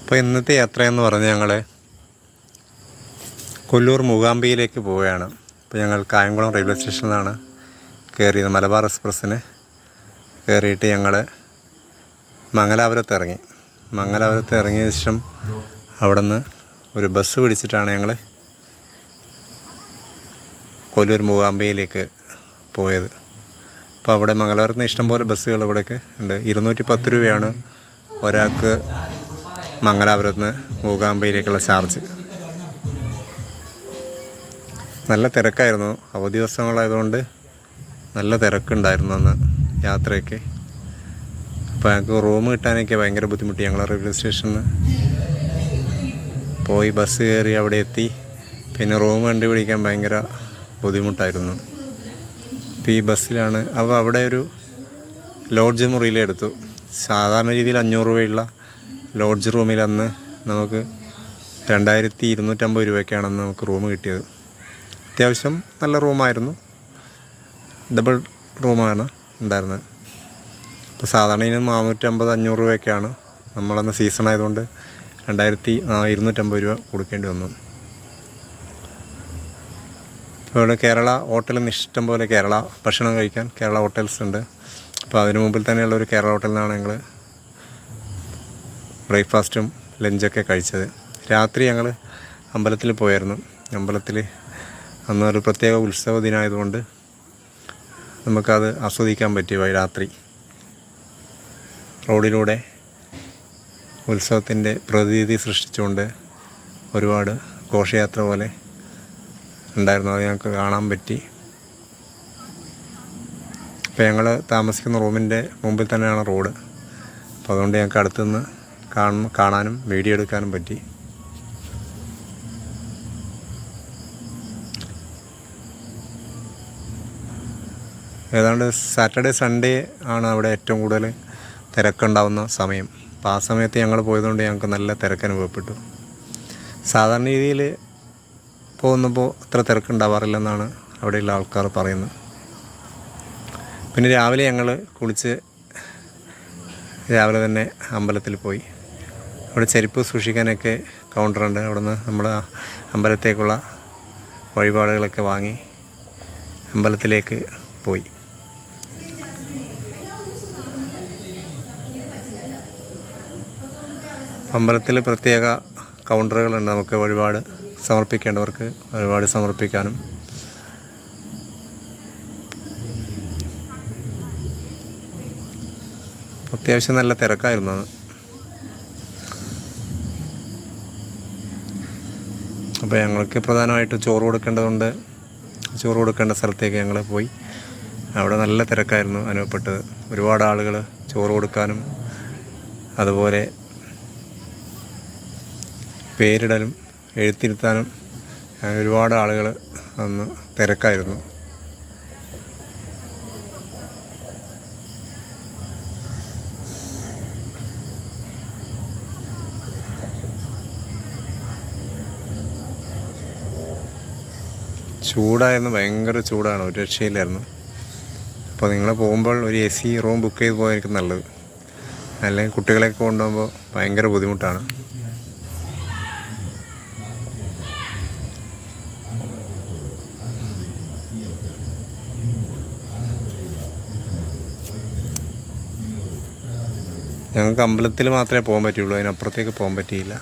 അപ്പോൾ ഇന്നത്തെ യാത്രയെന്ന് പറഞ്ഞാൽ ഞങ്ങൾ കൊല്ലൂർ മൂകാംബികയിലേക്ക് പോവുകയാണ്. അപ്പോൾ ഞങ്ങൾ കായംകുളം റെയിൽവേ സ്റ്റേഷനിൽ നിന്നാണ് കയറിയത്. മലബാർ എക്സ്പ്രസ്സിന് കയറിയിട്ട് ഞങ്ങൾ മംഗലാപുരത്ത് ഇറങ്ങി. മംഗലാപുരത്ത് ഇറങ്ങിയ ശേഷം അവിടെ നിന്ന് ഒരു ബസ് പിടിച്ചിട്ടാണ് ഞങ്ങൾ കൊല്ലൂർ മൂകാംബികയിലേക്ക് പോയത്. അപ്പോൾ അവിടെ മംഗലാപുരത്ത് നിന്ന് ഇഷ്ടംപോലെ ബസ്സുകൾ ഇവിടേക്ക് ഉണ്ട്. 210 രൂപയാണ് ഒരാൾക്ക് മംഗലാപുരത്ത് നിന്ന് മൂകാംബികയിലേക്കുള്ള ചാർജ്. നല്ല തിരക്കായിരുന്നു. അവധി ദിവസങ്ങളായതുകൊണ്ട് നല്ല തിരക്കുണ്ടായിരുന്നു അന്ന് യാത്രയ്ക്ക്. അപ്പോൾ ഞങ്ങൾക്ക് റൂം കിട്ടാനൊക്കെ ഭയങ്കര ബുദ്ധിമുട്ടി. ഞങ്ങൾ റെയിൽവേ സ്റ്റേഷനിൽ പോയി ബസ് കയറി അവിടെ എത്തി. പിന്നെ റൂം കണ്ടുപിടിക്കാൻ ഭയങ്കര ബുദ്ധിമുട്ടായിരുന്നു. ഇപ്പോൾ ഈ ബസ്സിലാണ്. അപ്പോൾ അവിടെ ഒരു ലോഡ്ജ് മുറിയിലെടുത്തു. സാധാരണ രീതിയിൽ 500 രൂപയുള്ള ലോഡ്ജ് റൂമിൽ അന്ന് നമുക്ക് 2250 രൂപയ്ക്കാണെന്ന് നമുക്ക് റൂം കിട്ടിയത്. അത്യാവശ്യം നല്ല റൂമായിരുന്നു. ഡബിൾ റൂമാണ് ഉണ്ടായിരുന്നത്. ഇപ്പോൾ സാധാരണ ഇതിന് 450-500 രൂപയൊക്കെയാണ്. നമ്മളന്ന് സീസൺ ആയതുകൊണ്ട് 2250 രൂപ കൊടുക്കേണ്ടി വന്നു. ഇപ്പോൾ ഇവിടെ കേരള ഹോട്ടലിൽ നിന്ന് ഇഷ്ടം പോലെ കേരള ഭക്ഷണം കഴിക്കാൻ കേരള ഹോട്ടൽസ് ഉണ്ട്. അപ്പോൾ അതിന് മുമ്പിൽ തന്നെയുള്ളൊരു കേരള ഹോട്ടലിൽ നിന്നാണ് ഞങ്ങൾ ബ്രേക്ക്ഫാസ്റ്റും ലഞ്ചൊക്കെ കഴിച്ചത്. രാത്രി ഞങ്ങൾ അമ്പലത്തിൽ പോയായിരുന്നു. അമ്പലത്തിൽ അന്ന് ഒരു പ്രത്യേക ഉത്സവ ദിനമായതുകൊണ്ട് നമുക്കത് ആസ്വദിക്കാൻ പറ്റി. രാത്രി റോഡിലൂടെ ഉത്സവത്തിൻ്റെ പ്രതീതി സൃഷ്ടിച്ചുകൊണ്ട് ഒരുപാട് ഘോഷയാത്ര പോലെ ഉണ്ടായിരുന്നു. അത് ഞങ്ങൾക്ക് കാണാൻ പറ്റി. ഇപ്പോൾ ഞങ്ങൾ താമസിക്കുന്ന റൂമിൻ്റെ മുമ്പിൽ തന്നെയാണ് റോഡ്. അപ്പോൾ അതുകൊണ്ട് ഞങ്ങൾക്ക് അടുത്തുനിന്ന് കാണാനും വീഡിയോ എടുക്കാനും പറ്റി. ഏതാണ്ട് സാറ്റർഡേ സൺഡേ ആണ് അവിടെ ഏറ്റവും കൂടുതൽ തിരക്കുണ്ടാവുന്ന സമയം. അപ്പോൾ ആ സമയത്ത് ഞങ്ങൾ പോയതുകൊണ്ട് ഞങ്ങൾക്ക് നല്ല തിരക്ക് അനുഭവപ്പെട്ടു. സാധാരണ രീതിയിൽ പോകുന്നപ്പോൾ അത്ര തിരക്കുണ്ടാവാറില്ലെന്നാണ് അവിടെയുള്ള ആൾക്കാർ പറയുന്നത്. പിന്നെ രാവിലെ ഞങ്ങൾ കുളിച്ച് രാവിലെ തന്നെ അമ്പലത്തിൽ പോയി. അവിടെ ചെരുപ്പ് സൂക്ഷിക്കാനൊക്കെ കൗണ്ടറുണ്ട്. അവിടെ നിന്ന് നമ്മൾ അമ്പലത്തേക്കുള്ള വഴിപാടുകളൊക്കെ വാങ്ങി അമ്പലത്തിലേക്ക് പോയി. അമ്പലത്തിൽ പ്രത്യേക കൗണ്ടറുകളുണ്ട്. നമുക്ക് വഴിപാട് സമർപ്പിക്കേണ്ടവർക്ക് വഴിപാട് സമർപ്പിക്കാനും. അത്യാവശ്യം നല്ല തിരക്കായിരുന്നു അത്. അപ്പോൾ ഞങ്ങൾക്ക് പ്രധാനമായിട്ട് ചോറ് കൊടുക്കേണ്ടതുകൊണ്ട് ചോറ് കൊടുക്കേണ്ട സ്ഥലത്തേക്ക് ഞങ്ങൾ പോയി. അവിടെ നല്ല തിരക്കായിരുന്നു അനുഭവപ്പെട്ടത്. ഒരുപാട് ആളുകൾ ചോറ് കൊടുക്കാനും അതുപോലെ പേരിടലും എഴുത്തിരുത്താനും ഒരുപാട് ആളുകൾ അന്ന് തിരക്കായിരുന്നു. ചൂടായിരുന്നു, ഭയങ്കര ചൂടാണ്, ഒരു രക്ഷയില്ലായിരുന്നു. അപ്പോൾ നിങ്ങൾ പോകുമ്പോൾ ഒരു AC റൂം ബുക്ക് ചെയ്ത് പോകാനായിരിക്കും നല്ലത്. അല്ലെങ്കിൽ കുട്ടികളെയൊക്കെ കൊണ്ടുപോകുമ്പോൾ ഭയങ്കര ബുദ്ധിമുട്ടാണ്. ഞങ്ങൾക്ക് അമ്പലത്തിൽ മാത്രമേ പോകാൻ പറ്റുള്ളൂ. അതിനപ്പുറത്തേക്ക് പോകാൻ പറ്റിയില്ല.